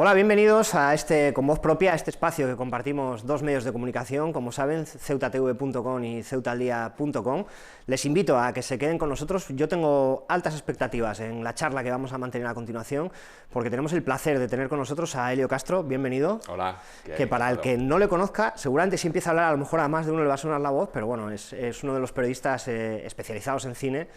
Hola, bienvenidos a este Con Voz Propia, este espacio que compartimos dos medios de comunicación, como saben, ceutatv.com y ceutaldía.com. Les invito a que se queden con nosotros. Yo tengo altas expectativas en la charla que vamos a mantener a continuación, porque tenemos el placer de tener con nosotros a Helio Castro. Bienvenido. Hola. Que para el que no le conozca, seguramente si empieza a hablar, a lo mejor a más de uno le va a sonar la voz, pero bueno, es uno de los periodistas especializados en cine,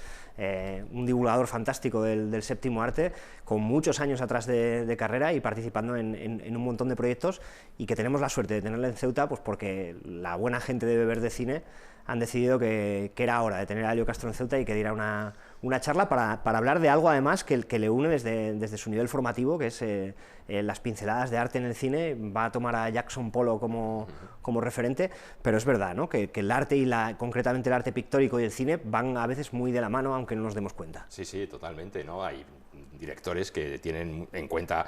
un divulgador fantástico del séptimo arte, con muchos años atrás de carrera y participando en un montón de proyectos, y que tenemos la suerte de tenerle en Ceuta, pues porque la buena gente de Beber de Cine han decidido que era hora de tener a Helio Castro en Ceuta y que diera una charla para hablar de algo además que le une desde su nivel formativo, que es las pinceladas de arte en el cine. Va a tomar a Jackson Pollock como referente, pero es verdad, ¿no?, que el arte y concretamente el arte pictórico y el cine van a veces muy de la mano, aunque no nos demos cuenta. Sí, sí, totalmente, ¿no? Hay directores que tienen en cuenta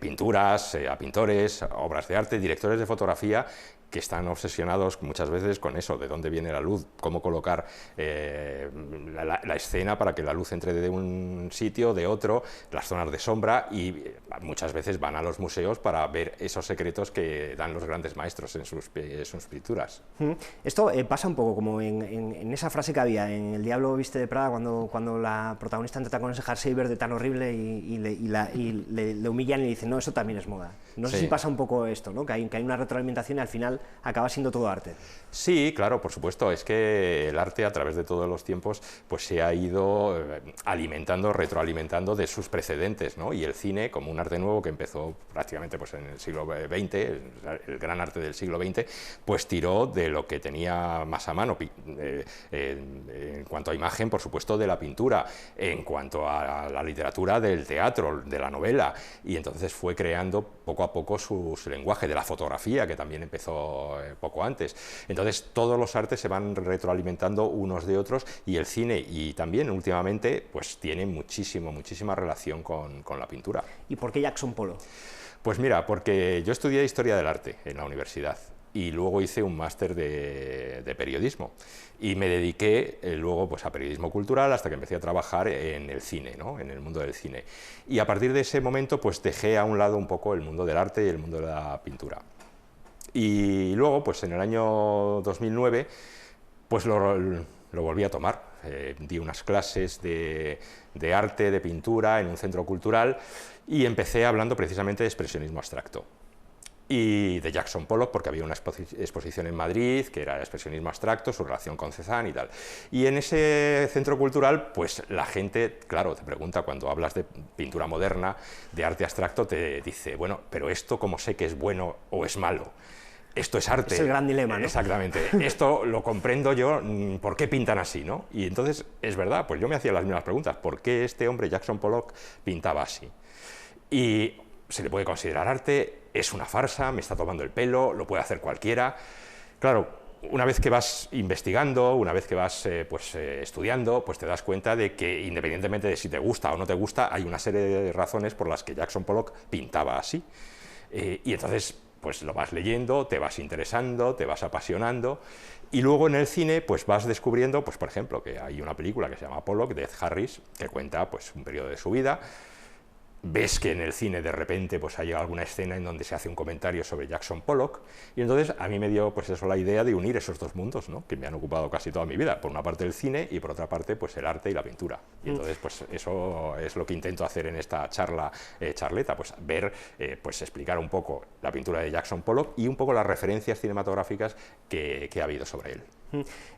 pinturas, a pintores, obras de arte, directores de fotografía que están obsesionados muchas veces con eso, de dónde viene la luz, cómo colocar la escena para que la luz entre de un sitio, de otro, las zonas de sombra, y muchas veces van a los museos para ver esos secretos que dan los grandes maestros en sus pinturas. Esto pasa un poco como en esa frase que había en El Diablo Viste de Prada, cuando la protagonista entra con ese jersey verde tan horrible y le humillan y le dicen, no, eso también es moda. No sé si pasa un poco esto, ¿no?, que hay una retroalimentación y al final acaba siendo todo arte. Sí, claro, por supuesto, es que el arte a través de todos los tiempos pues se ha ido alimentando, retroalimentando de sus precedentes, ¿no? Y el cine, como un arte nuevo que empezó prácticamente pues en el siglo XX, el gran arte del siglo XX, pues tiró de lo que tenía más a mano, en cuanto a imagen, por supuesto, de la pintura, en cuanto a la literatura, del teatro, de la novela, y entonces fue creando poco a poco su lenguaje, de la fotografía, que también empezó poco antes. Entonces todos los artes se van retroalimentando unos de otros, y el cine, y también últimamente, pues tiene muchísima relación con la pintura. ¿Y por qué Jackson Pollock? Pues mira, porque yo estudié Historia del Arte en la universidad, y luego hice un máster de periodismo, y me dediqué luego pues a periodismo cultural hasta que empecé a trabajar en el cine, ¿no?, en el mundo del cine. Y a partir de ese momento pues dejé a un lado un poco el mundo del arte y el mundo de la pintura. Y luego, pues en el año 2009, pues lo volví a tomar. Di unas clases de arte, de pintura, en un centro cultural, y empecé hablando precisamente de expresionismo abstracto. Y de Jackson Pollock, porque había una exposición en Madrid, que era el expresionismo abstracto, su relación con Cézanne y tal. Y en ese centro cultural, pues la gente, claro, te pregunta, cuando hablas de pintura moderna, de arte abstracto, te dice, bueno, pero esto, ¿cómo sé que es bueno o es malo? Esto es arte. Es el gran dilema, ¿no? Exactamente. Esto lo comprendo yo, ¿por qué pintan así, no? Y entonces, es verdad, pues yo me hacía las mismas preguntas. ¿Por qué este hombre, Jackson Pollock, pintaba así? Y se le puede considerar arte, es una farsa, me está tomando el pelo, lo puede hacer cualquiera. Claro, una vez que vas investigando, una vez que vas estudiando, pues te das cuenta de que, independientemente de si te gusta o no te gusta, hay una serie de razones por las que Jackson Pollock pintaba así. Y entonces, pues lo vas leyendo, te vas interesando, te vas apasionando, y luego en el cine pues vas descubriendo, pues por ejemplo, que hay una película que se llama Pollock, de Ed Harris, que cuenta pues un periodo de su vida. Ves que en el cine de repente pues hay alguna escena en donde se hace un comentario sobre Jackson Pollock, y entonces a mí me dio pues eso, la idea de unir esos dos mundos, ¿no?, que me han ocupado casi toda mi vida, por una parte el cine y por otra parte pues el arte y la pintura. Y entonces pues eso es lo que intento hacer en esta charleta, pues ver, pues explicar un poco la pintura de Jackson Pollock y un poco las referencias cinematográficas que ha habido sobre él.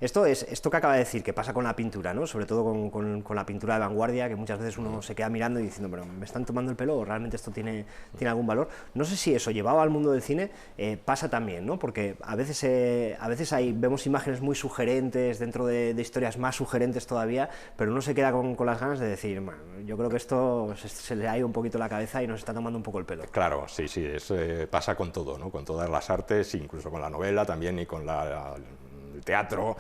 Esto que acaba de decir, que pasa con la pintura, ¿no?, sobre todo con la pintura de vanguardia, que muchas veces uno se queda mirando y diciendo, pero ¿me están tomando el pelo o realmente esto tiene algún valor? No sé si eso, llevado al mundo del cine, pasa también, ¿no?, porque a veces vemos imágenes muy sugerentes dentro de historias más sugerentes todavía, pero uno se queda con las ganas de decir, bueno, yo creo que esto se le ha ido un poquito la cabeza y nos está tomando un poco el pelo. Claro, sí, pasa con todo, ¿no?, con todas las artes, incluso con la novela también, y con el teatro,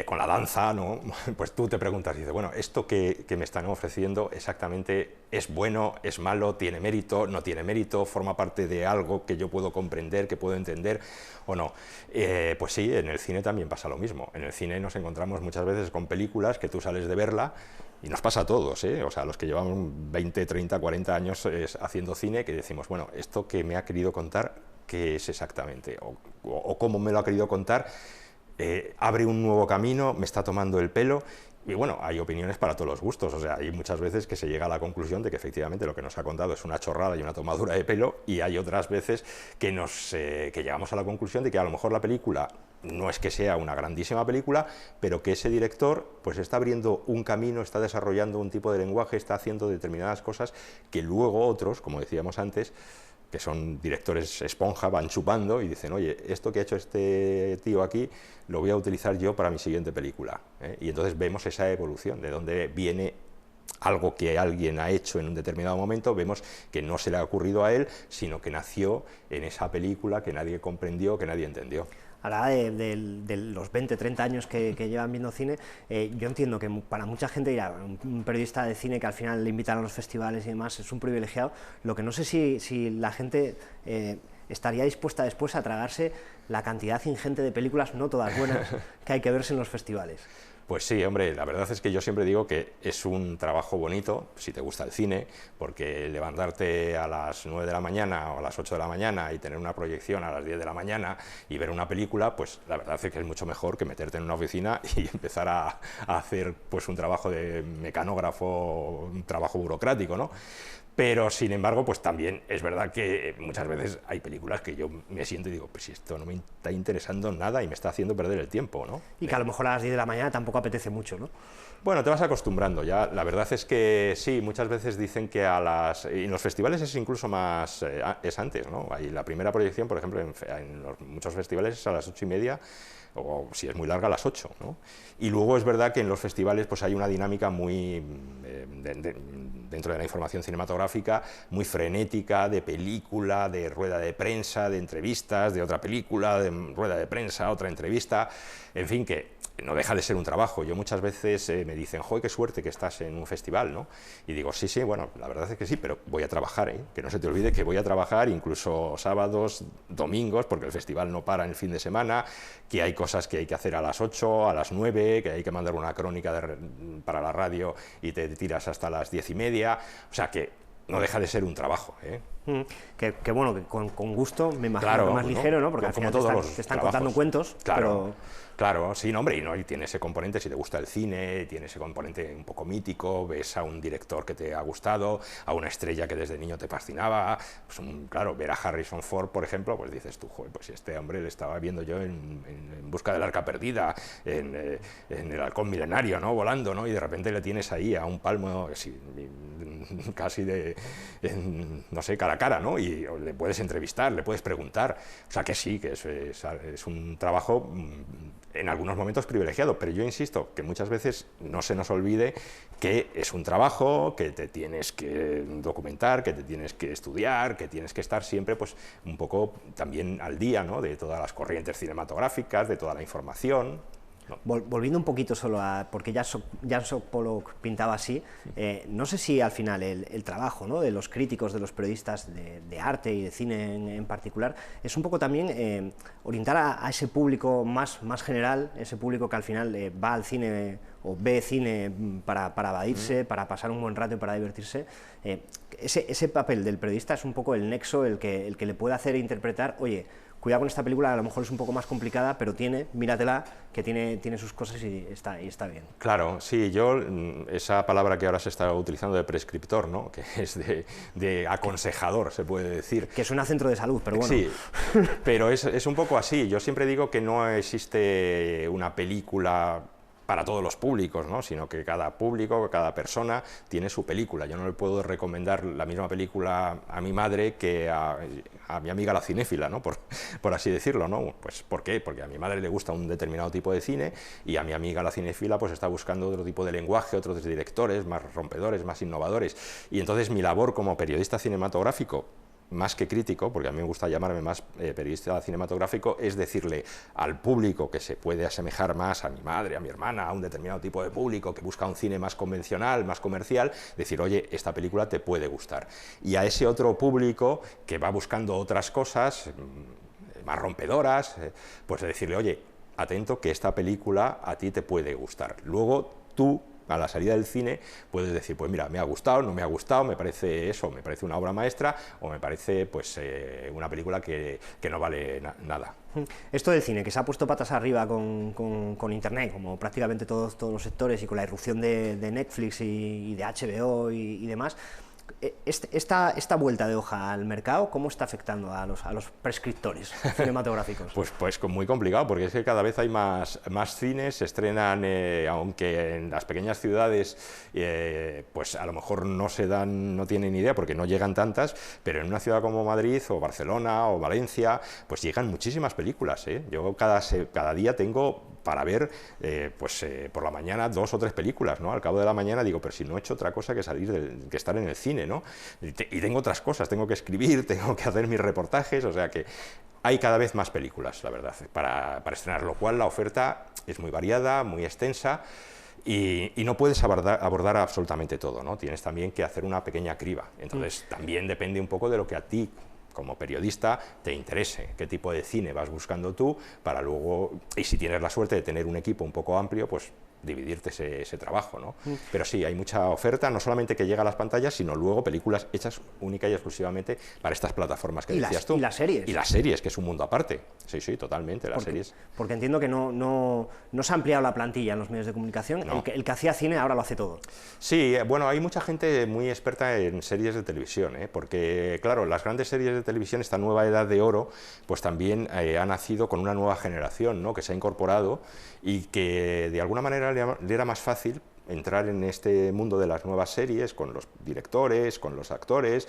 con la danza, ¿no? Pues tú te preguntas y dices, bueno, ¿esto que me están ofreciendo exactamente es bueno, es malo, tiene mérito, no tiene mérito, forma parte de algo que yo puedo comprender, que puedo entender o no? Pues sí, en el cine también pasa lo mismo. En el cine nos encontramos muchas veces con películas que tú sales de verla y nos pasa a todos, o sea, los que llevamos 20, 30, 40 años haciendo cine, que decimos, bueno, esto que me ha querido contar, ¿qué es exactamente? O cómo me lo ha querido contar, abre un nuevo camino, me está tomando el pelo. Y bueno, hay opiniones para todos los gustos, o sea, hay muchas veces que se llega a la conclusión de que efectivamente lo que nos ha contado es una chorrada y una tomadura de pelo, y hay otras veces que llegamos a la conclusión de que a lo mejor la película no es que sea una grandísima película, pero que ese director pues está abriendo un camino, está desarrollando un tipo de lenguaje, está haciendo determinadas cosas que luego otros, como decíamos antes, que son directores esponja, van chupando y dicen, oye, esto que ha hecho este tío aquí lo voy a utilizar yo para mi siguiente película. Y entonces vemos esa evolución, de dónde viene algo que alguien ha hecho en un determinado momento, vemos que no se le ha ocurrido a él, sino que nació en esa película que nadie comprendió, que nadie entendió. Hablaba de los 20, 30 años que llevan viendo cine. Yo entiendo que para mucha gente, un periodista de cine que al final le invitan a los festivales y demás es un privilegiado. Lo que no sé si la gente estaría dispuesta después a tragarse la cantidad ingente de películas, no todas buenas, que hay que verse en los festivales. Pues sí, hombre, la verdad es que yo siempre digo que es un trabajo bonito, si te gusta el cine, porque levantarte a las 9 de la mañana o a las 8 de la mañana y tener una proyección a las 10 de la mañana y ver una película, pues la verdad es que es mucho mejor que meterte en una oficina y empezar a hacer pues un trabajo de mecanógrafo, un trabajo burocrático, ¿no? Pero, sin embargo, pues también es verdad que muchas veces hay películas que yo me siento y digo, pues si esto no me está interesando nada y me está haciendo perder el tiempo, ¿no? Y que a lo mejor a las 10 de la mañana tampoco apetece mucho, ¿no? Bueno, te vas acostumbrando ya. La verdad es que sí, muchas veces dicen que en los festivales es incluso más, es antes, ¿no? Hay la primera proyección, por ejemplo, en muchos festivales es a las 8:30, o si es muy larga, a las 8, ¿no? Y luego es verdad que en los festivales pues hay una dinámica muy, dentro de la información cinematográfica, muy frenética, de película, de rueda de prensa, de entrevistas, de otra película, de rueda de prensa, otra entrevista, en fin, que no deja de ser un trabajo. Yo muchas veces me dicen, ¡joder, qué suerte que estás en un festival!, ¿no? Y digo, sí, bueno, la verdad es que sí, pero voy a trabajar, que no se te olvide que voy a trabajar incluso sábados, domingos, porque el festival no para en el fin de semana, que hay cosas que hay que hacer a las 8, a las 9, que hay que mandar una crónica para la radio y te tiras hasta las 10:30, o sea que no deja de ser un trabajo, Que bueno, que con gusto, me imagino, claro, más ligero, ¿no? Porque al final te están contando cuentos, claro, pero... Claro, sí, no, hombre, y tiene ese componente, si te gusta el cine, tiene ese componente un poco mítico, ves a un director que te ha gustado, a una estrella que desde niño te fascinaba, pues claro, ver a Harrison Ford, por ejemplo, pues dices tú, joder, pues este hombre le estaba viendo yo en Busca del Arca Perdida, en El Halcón Milenario, ¿no?, volando, ¿no?, y de repente le tienes ahí a un palmo casi no sé, cara a cara, ¿no?, y le puedes entrevistar, le puedes preguntar, o sea que sí, que es un trabajo en algunos momentos privilegiado, pero yo insisto que muchas veces no se nos olvide que es un trabajo, que te tienes que documentar, que te tienes que estudiar, que tienes que estar siempre pues un poco también al día, ¿no?, de todas las corrientes cinematográficas, de toda la información. No. Volviendo un poquito solo a... porque Jackson Pollock pintaba así, no sé si al final el trabajo, ¿no?, de los críticos, de los periodistas de arte y de cine en particular, es un poco también orientar a ese público más general, ese público que al final va al cine o ve cine para evadirse, para pasar un buen rato y para divertirse. Ese papel del periodista es un poco el nexo, el que le puede hacer interpretar, oye, cuidado con esta película, a lo mejor es un poco más complicada, pero míratela, que tiene sus cosas y está bien. Claro, sí, esa palabra que ahora se está utilizando de prescriptor, ¿no?, que es de aconsejador, se puede decir. Que suena a centro de salud, pero bueno. Sí, pero es un poco así. Yo siempre digo que no existe una película para todos los públicos, ¿no?, sino que cada público, cada persona tiene su película. Yo no le puedo recomendar la misma película a mi madre que a mi amiga la cinéfila, ¿no?, por así decirlo, ¿no? Pues ¿por qué? Porque a mi madre le gusta un determinado tipo de cine y a mi amiga la cinéfila pues está buscando otro tipo de lenguaje, otros directores más rompedores, más innovadores. Y entonces mi labor como periodista cinematográfico, más que crítico, porque a mí me gusta llamarme más periodista cinematográfico, es decirle al público que se puede asemejar más a mi madre, a mi hermana, a un determinado tipo de público que busca un cine más convencional, más comercial, decir, oye, esta película te puede gustar. Y a ese otro público que va buscando otras cosas más rompedoras, pues decirle, oye, atento que esta película a ti te puede gustar. Luego tú a la salida del cine puedes decir, pues mira, me ha gustado, no me ha gustado, me parece eso, me parece una obra maestra, o me parece pues una película que no vale nada. Esto del cine, que se ha puesto patas arriba con Internet, como prácticamente todos los sectores, y con la irrupción de Netflix y de HBO y demás, esta vuelta de hoja al mercado, ¿cómo está afectando a los prescriptores cinematográficos? Pues muy complicado, porque es que cada vez hay más cines, se estrenan, aunque en las pequeñas ciudades pues a lo mejor no tienen idea porque no llegan tantas, pero en una ciudad como Madrid o Barcelona o Valencia, pues llegan muchísimas películas. Yo cada día tengo para ver por la mañana 2 o 3 películas, ¿no? Al cabo de la mañana digo, pero si no he hecho otra cosa que que estar en el cine, ¿no? Y tengo otras cosas, tengo que escribir, tengo que hacer mis reportajes, o sea que hay cada vez más películas, la verdad, para estrenar, lo cual la oferta es muy variada, muy extensa, y no puedes abordar absolutamente todo, ¿no? Tienes también que hacer una pequeña criba, entonces también depende un poco de lo que a ti como periodista te interese, qué tipo de cine vas buscando tú para luego, y si tienes la suerte de tener un equipo un poco amplio, pues dividirte ese trabajo, ¿no? Pero sí, hay mucha oferta, no solamente que llega a las pantallas, sino luego películas hechas única y exclusivamente para estas plataformas que decías tú. Y las series. Y las series, que es un mundo aparte. Sí, totalmente, las series. Porque entiendo que no se ha ampliado la plantilla en los medios de comunicación, No. el que hacía cine ahora lo hace todo. Sí, bueno, hay mucha gente muy experta en series de televisión, porque, claro, las grandes series de televisión, esta nueva edad de oro, pues también ha nacido con una nueva generación, ¿no? Que se ha incorporado y que de alguna manera le era más fácil entrar en este mundo de las nuevas series con los directores, con los actores,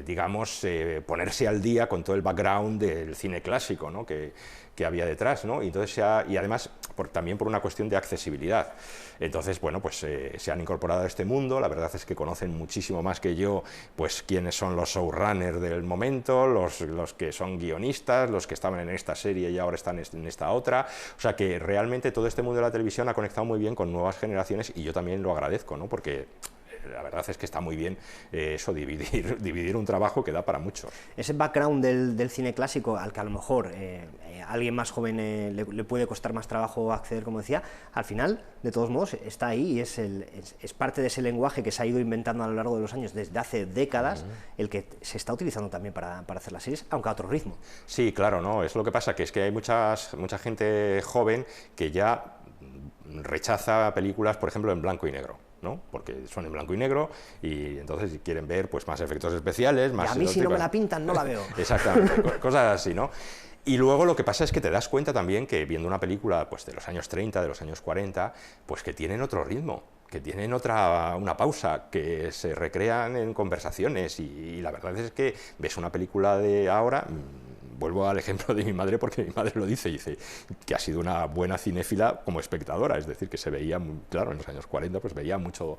digamos, ponerse al día con todo el background del cine clásico, ¿no? que había detrás, ¿no? Y entonces y además también por una cuestión de accesibilidad. Entonces, bueno, pues se han incorporado a este mundo, la verdad es que conocen muchísimo más que yo, pues quiénes son los showrunners del momento, los que son guionistas, los que estaban en esta serie y ahora están en esta otra, o sea que realmente todo este mundo de la televisión ha conectado muy bien con nuevas generaciones y yo también lo agradezco, ¿no? Porque la verdad es que está muy bien eso, dividir un trabajo que da para mucho. Ese background del cine clásico, al que a lo mejor a alguien más joven le puede costar más trabajo acceder, como decía, al final, de todos modos, está ahí y es parte de ese lenguaje que se ha ido inventando a lo largo de los años, desde hace décadas, el que se está utilizando también para hacer las series, aunque a otro ritmo. Sí, claro, ¿no? Es lo que pasa, que es que hay mucha gente joven que ya rechaza películas, por ejemplo, en blanco y negro, ¿no? Porque son en blanco y negro y entonces quieren ver pues más efectos especiales, más... Y a mí si no me la pintan no la veo. Exactamente, cosas así, ¿no? Y luego lo que pasa es que te das cuenta también que viendo una película pues, de los años 30, de los años 40, pues que tienen otro ritmo, que tienen una pausa, que se recrean en conversaciones y la verdad es que ves una película de ahora... Vuelvo al ejemplo de mi madre porque mi madre lo dice que ha sido una buena cinéfila como espectadora, es decir, que se veía, claro, en los años 40 pues veía mucho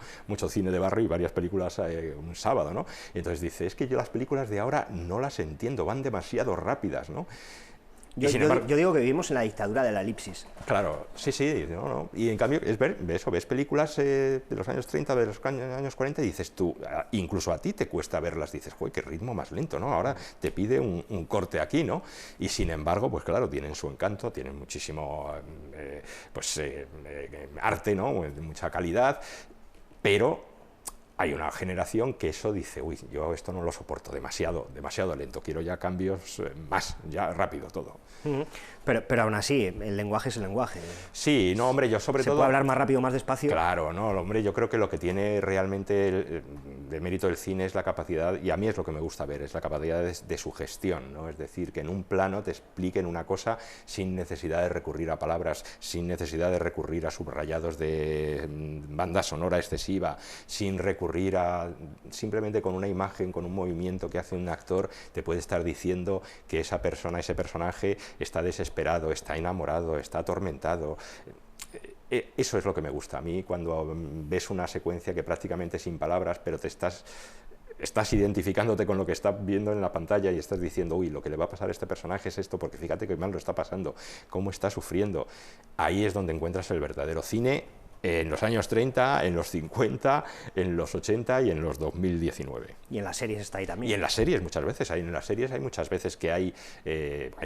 cine de barrio y varias películas un sábado, ¿no? Y entonces dice, es que yo las películas de ahora no las entiendo, van demasiado rápidas, ¿no? Yo digo que vivimos en la dictadura de la elipsis. Claro, sí, no. Y en cambio, ves películas de los años 30, de los años 40, y dices tú, incluso a ti te cuesta verlas, dices, joder, qué ritmo más lento, ¿no? Ahora te pide un corte aquí, ¿no? Y sin embargo, pues claro, tienen su encanto, tienen muchísimo arte, ¿no? Mucha calidad, pero hay una generación que eso dice, uy, yo esto no lo soporto, demasiado lento, quiero ya cambios más, ya rápido todo. Pero aún así, el lenguaje es el lenguaje. Sí, no, hombre, yo sobre todo... ¿Se puede hablar más rápido, más despacio? Claro, no, hombre, yo creo que lo que tiene realmente de mérito del cine es la capacidad, y a mí es lo que me gusta ver, es la capacidad de sugestión, ¿no? Es decir, que en un plano te expliquen una cosa sin necesidad de recurrir a palabras, sin necesidad de recurrir a subrayados de banda sonora excesiva, sin recurrir simplemente con una imagen, con un movimiento que hace un actor, te puede estar diciendo que esa persona, ese personaje está desesperado, está enamorado, está atormentado. Eso es lo que me gusta a mí cuando ves una secuencia que prácticamente sin palabras, pero estás identificándote con lo que estás viendo en la pantalla y estás diciendo, uy, lo que le va a pasar a este personaje es esto, porque fíjate que mal lo está pasando, cómo está sufriendo. Ahí es donde encuentras el verdadero cine En los años 30, en los 50, en los 80 y en los 2019. Y en las series está ahí también. Y en las series muchas veces, en las series hay muchas veces que hay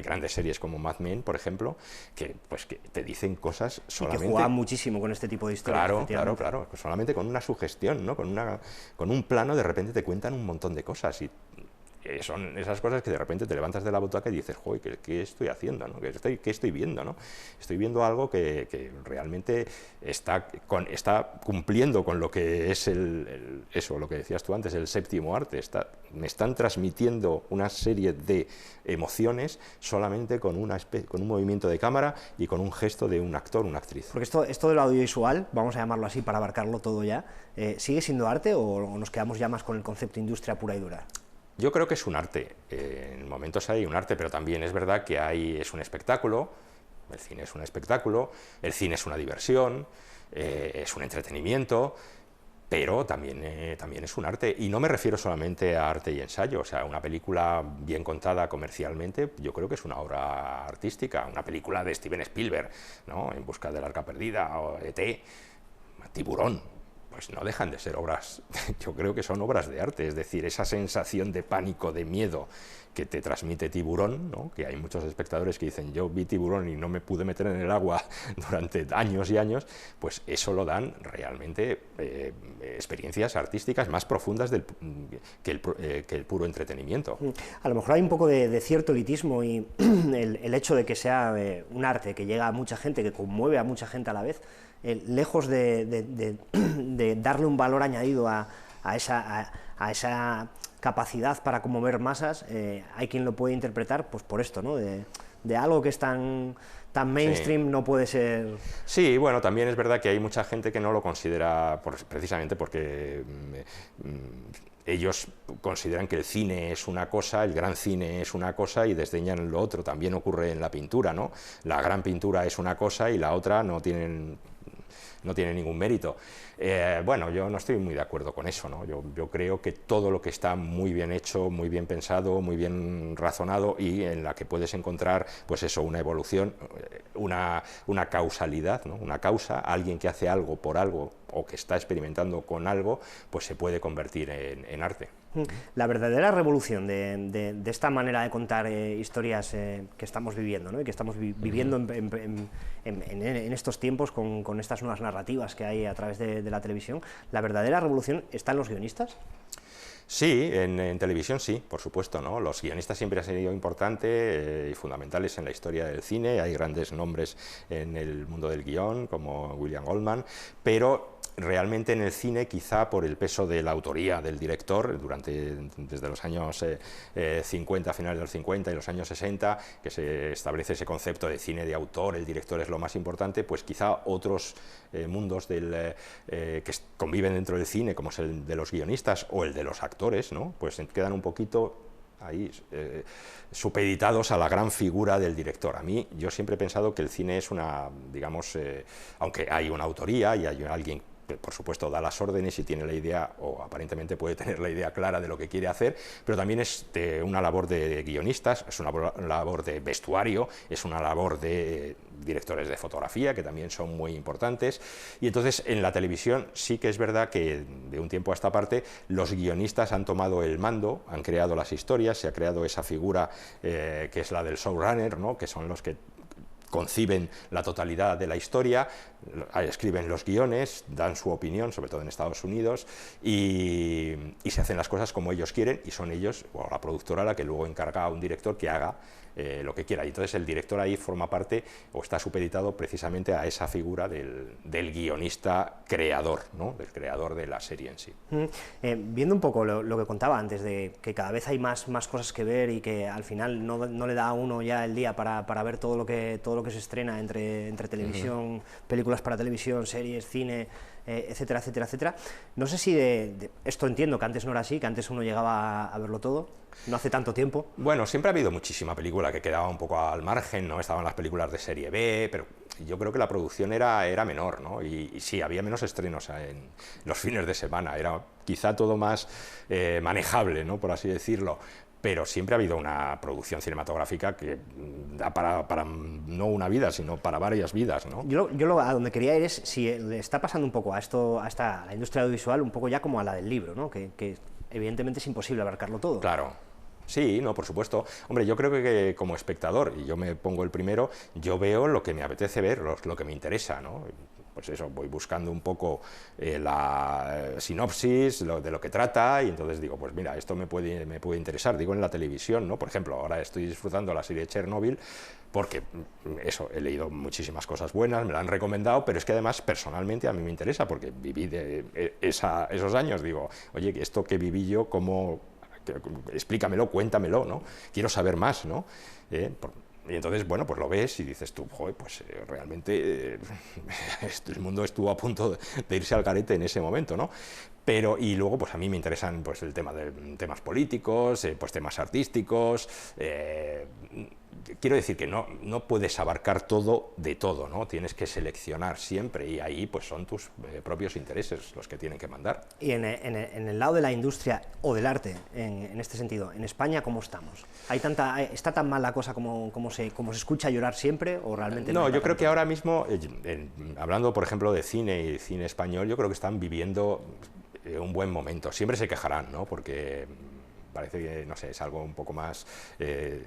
grandes series como Mad Men, por ejemplo, que te dicen cosas solamente... Y que juegan muchísimo con este tipo de historias. Claro, solamente con una sugestión, ¿no? Con un plano de repente te cuentan un montón de cosas y son esas cosas que de repente te levantas de la butaca y dices, joder, ¿qué estoy haciendo? ¿No? ¿Qué estoy viendo? ¿No? Estoy viendo algo que realmente está cumpliendo con lo que es eso, lo que decías tú antes, el séptimo arte. Me están transmitiendo una serie de emociones solamente con un movimiento de cámara y con un gesto de un actor, una actriz. Porque esto del audiovisual, vamos a llamarlo así para abarcarlo todo ya, ¿sigue siendo arte o nos quedamos ya más con el concepto industria pura y dura? Yo creo que es un arte, en momentos hay un arte, pero también es verdad que es un espectáculo, el cine es un espectáculo, el cine es una diversión, es un entretenimiento, pero también es un arte, y no me refiero solamente a arte y ensayo, o sea, una película bien contada comercialmente, yo creo que es una obra artística, una película de Steven Spielberg, ¿no? En busca del arca perdida, o E.T., Tiburón. Pues no dejan de ser obras, yo creo que son obras de arte, es decir, esa sensación de pánico, de miedo que te transmite Tiburón, ¿no? Que hay muchos espectadores que dicen, yo vi Tiburón y no me pude meter en el agua durante años y años, pues eso lo dan realmente experiencias artísticas más profundas que el puro entretenimiento. A lo mejor hay un poco de cierto elitismo y el hecho de que sea un arte que llega a mucha gente, que conmueve a mucha gente a la vez, lejos de darle un valor añadido a esa capacidad para conmover masas, hay quien lo puede interpretar pues por esto, ¿no? De algo que es tan mainstream, sí. No puede ser... Sí, bueno, también es verdad que hay mucha gente que no lo considera precisamente porque ellos consideran que el cine es una cosa, el gran cine es una cosa y desdeñan lo otro. También ocurre en la pintura, ¿no? La gran pintura es una cosa y la otra no tiene ningún mérito. Bueno, yo no estoy muy de acuerdo con eso, ¿no? Yo creo que todo lo que está muy bien hecho, muy bien pensado, muy bien razonado y en la que puedes encontrar, pues eso, una evolución, una causalidad, ¿no? Una causa, alguien que hace algo por algo o que está experimentando con algo, pues se puede convertir en arte. La verdadera revolución de esta manera de contar historias que estamos viviendo, ¿no? Y que estamos viviendo en estos tiempos con estas nuevas narrativas que hay a través de la televisión, ¿la verdadera revolución está en los guionistas? Sí, en televisión sí, por supuesto, ¿no? Los guionistas siempre han sido importantes y fundamentales en la historia del cine, hay grandes nombres en el mundo del guión, como William Goldman, pero realmente en el cine, quizá por el peso de la autoría del director, desde los años 50, finales de los 50 y los años 60, que se establece ese concepto de cine de autor, el director es lo más importante, pues quizá otros mundos que conviven dentro del cine, como es el de los guionistas o el de los actores, ¿no? Pues quedan un poquito ahí supeditados a la gran figura del director. Yo siempre he pensado que el cine es digamos, aunque hay una autoría y hay alguien que por supuesto da las órdenes y tiene la idea, o aparentemente puede tener la idea clara de lo que quiere hacer, pero también es una labor de guionistas, es una labor de vestuario, es una labor de directores de fotografía, que también son muy importantes, y entonces en la televisión sí que es verdad que de un tiempo a esta parte los guionistas han tomado el mando, han creado las historias, se ha creado esa figura que es la del showrunner, ¿no? Que son los que conciben la totalidad de la historia, escriben los guiones, dan su opinión, sobre todo en Estados Unidos, y se hacen las cosas como ellos quieren, y son ellos, o la productora, la que luego encarga a un director que haga lo que quiera. Y entonces el director ahí forma parte, o está supeditado precisamente a esa figura del guionista creador, ¿no? Del creador de la serie en sí. Viendo un poco lo que contaba antes, de que cada vez hay más cosas que ver y que al final no le da a uno ya el día para ver todo lo que se estrena entre televisión, películas para televisión, series, cine, etcétera, etcétera, etcétera. No sé si esto entiendo que antes no era así, que antes uno llegaba a verlo todo, no hace tanto tiempo. Bueno, siempre ha habido muchísima película que quedaba un poco al margen, ¿no? Estaban las películas de serie B, pero yo creo que la producción era menor, ¿no? Y sí, había menos estrenos en los fines de semana, era quizá todo más manejable, ¿no? Por así decirlo. pero siempre ha habido una producción cinematográfica que da para no una vida, sino para varias vidas, ¿no? A donde quería ir es si le está pasando un poco a la industria audiovisual, un poco ya como a la del libro, ¿no? Que evidentemente es imposible abarcarlo todo. Claro. Sí, no, por supuesto. Hombre, yo creo que como espectador, y yo me pongo el primero, yo veo lo que me apetece ver, lo que me interesa, ¿no? Pues eso, voy buscando un poco la sinopsis de lo que trata, y entonces digo, pues mira, esto me puede interesar. Digo, en la televisión, ¿no? Por ejemplo, ahora estoy disfrutando la serie Chernobyl, porque eso, he leído muchísimas cosas buenas, me la han recomendado, pero es que además personalmente a mí me interesa, porque viví esos años. Digo, oye, esto que viví yo, ¿cómo? Explícamelo, cuéntamelo, ¿no? Quiero saber más, ¿no? Y entonces, bueno, pues lo ves y dices tú, joder, pues realmente el mundo estuvo a punto de irse al garete en ese momento, ¿no? Pero, y luego, pues a mí me interesan pues el tema de temas políticos, pues temas artísticos. Quiero decir que no puedes abarcar todo de todo, ¿no? Tienes que seleccionar siempre, y ahí pues son tus propios intereses los que tienen que mandar. Y en el lado de la industria o del arte, en este sentido, en España, ¿cómo estamos? ¿Está tan mal la cosa como se escucha llorar siempre, o realmente no? Yo creo que ahora mismo, hablando por ejemplo de cine y cine español, yo creo que están viviendo un buen momento. Siempre se quejarán, ¿no? Porque parece que, no sé, es algo un poco más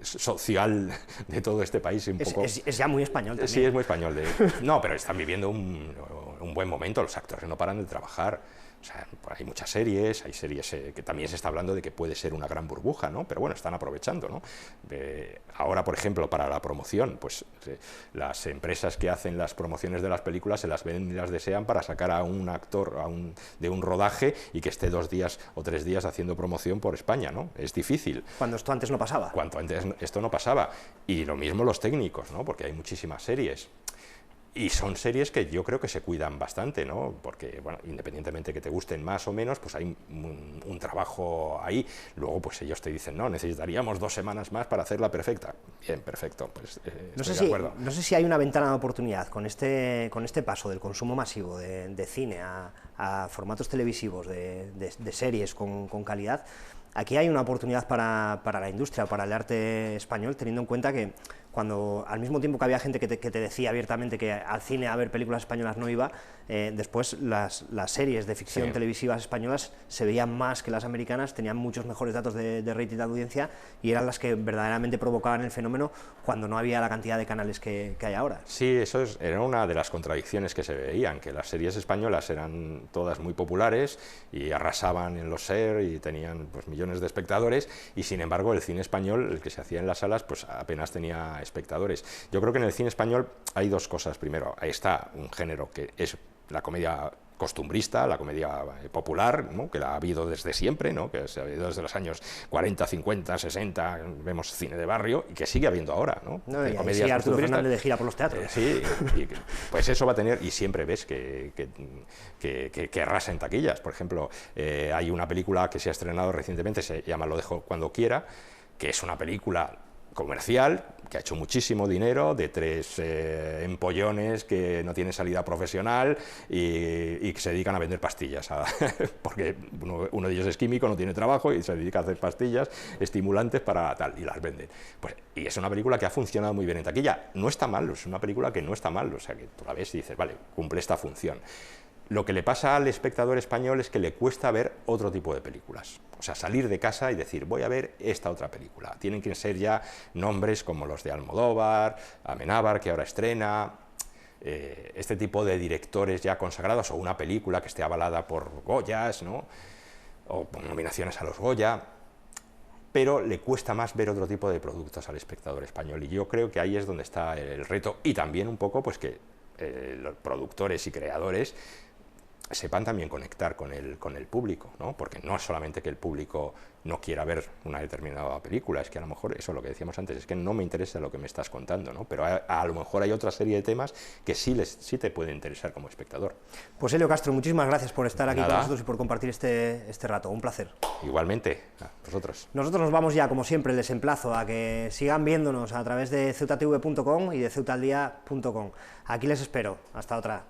social de todo este país. Es ya muy español también. Sí, es muy español. No, pero están viviendo un buen momento, los actores no paran de trabajar. O sea, hay muchas series, que también se está hablando de que puede ser una gran burbuja, ¿no? Pero bueno, están aprovechando, ¿no? Ahora, por ejemplo, para la promoción, pues las empresas que hacen las promociones de las películas se las ven y las desean para sacar a un actor de un rodaje y que esté 2 días o 3 días haciendo promoción por España, ¿no? Es difícil. Cuando esto antes no pasaba. Cuando antes esto no pasaba. Y lo mismo los técnicos, ¿no? Porque hay muchísimas series. Y son series que yo creo que se cuidan bastante, ¿no? Porque, bueno, independientemente que te gusten más o menos, pues hay un trabajo ahí. Luego, pues ellos te dicen, no, necesitaríamos 2 semanas más para hacerla perfecta. Bien, perfecto, pues estoy de acuerdo. No sé si hay una ventana de oportunidad con este paso del consumo masivo de cine a formatos televisivos, de series con calidad. Aquí hay una oportunidad para la industria, para el arte español, teniendo en cuenta que cuando al mismo tiempo que había gente que te decía abiertamente que al cine a ver películas españolas no iba, después las series de ficción televisivas españolas se veían más que las americanas, tenían muchos mejores datos de rating de audiencia, y eran las que verdaderamente provocaban el fenómeno cuando no había la cantidad de canales que hay ahora. Sí, era una de las contradicciones que se veían, que las series españolas eran todas muy populares y arrasaban en los SER y tenían pues millones de espectadores, y sin embargo el cine español, el que se hacía en las salas, pues apenas tenía espectadores. Yo creo que en el cine español hay 2 cosas. Primero, ahí está un género que es la comedia costumbrista, la comedia popular, ¿no? Que la ha habido desde siempre, ¿no? Que se ha habido desde los años 40, 50, 60, vemos cine de barrio, y que sigue habiendo ahora, ¿no? Sí, Arturo Fernández de gira por los teatros. Sí, pues eso va a tener, y siempre ves que arrasa en taquillas. Por ejemplo, hay una película que se ha estrenado recientemente, se llama Lo dejo cuando quiera, que es una película comercial, que ha hecho muchísimo dinero, de 3 empollones que no tienen salida profesional y que se dedican a vender pastillas, porque uno de ellos es químico, no tiene trabajo y se dedica a hacer pastillas estimulantes para tal, y las venden. Pues, y es una película que ha funcionado muy bien en taquilla. No está mal, es una película que no está mal, o sea, que tú la ves y dices, vale, cumple esta función. Lo que le pasa al espectador español es que le cuesta ver otro tipo de películas. O sea, salir de casa y decir, voy a ver esta otra película. Tienen que ser ya nombres como los de Almodóvar, Amenábar, que ahora estrena, este tipo de directores ya consagrados, o una película que esté avalada por Goyas, ¿no? O por nominaciones a los Goya. Pero le cuesta más ver otro tipo de productos al espectador español. Y yo creo que ahí es donde está el reto. Y también un poco pues que los productores y creadores sepan también conectar con el público, ¿no? Porque no es solamente que el público no quiera ver una determinada película, es que a lo mejor, eso es lo que decíamos antes, es que no me interesa lo que me estás contando, ¿no? Pero a lo mejor hay otra serie de temas que sí te pueden interesar como espectador. Pues Elio Castro, muchísimas gracias por estar aquí con nosotros y por compartir este rato, un placer. Igualmente, a vosotros. Nosotros nos vamos ya, como siempre, les emplazo a que sigan viéndonos a través de ceutatv.com y de ceutaldía.com. Aquí les espero, hasta otra.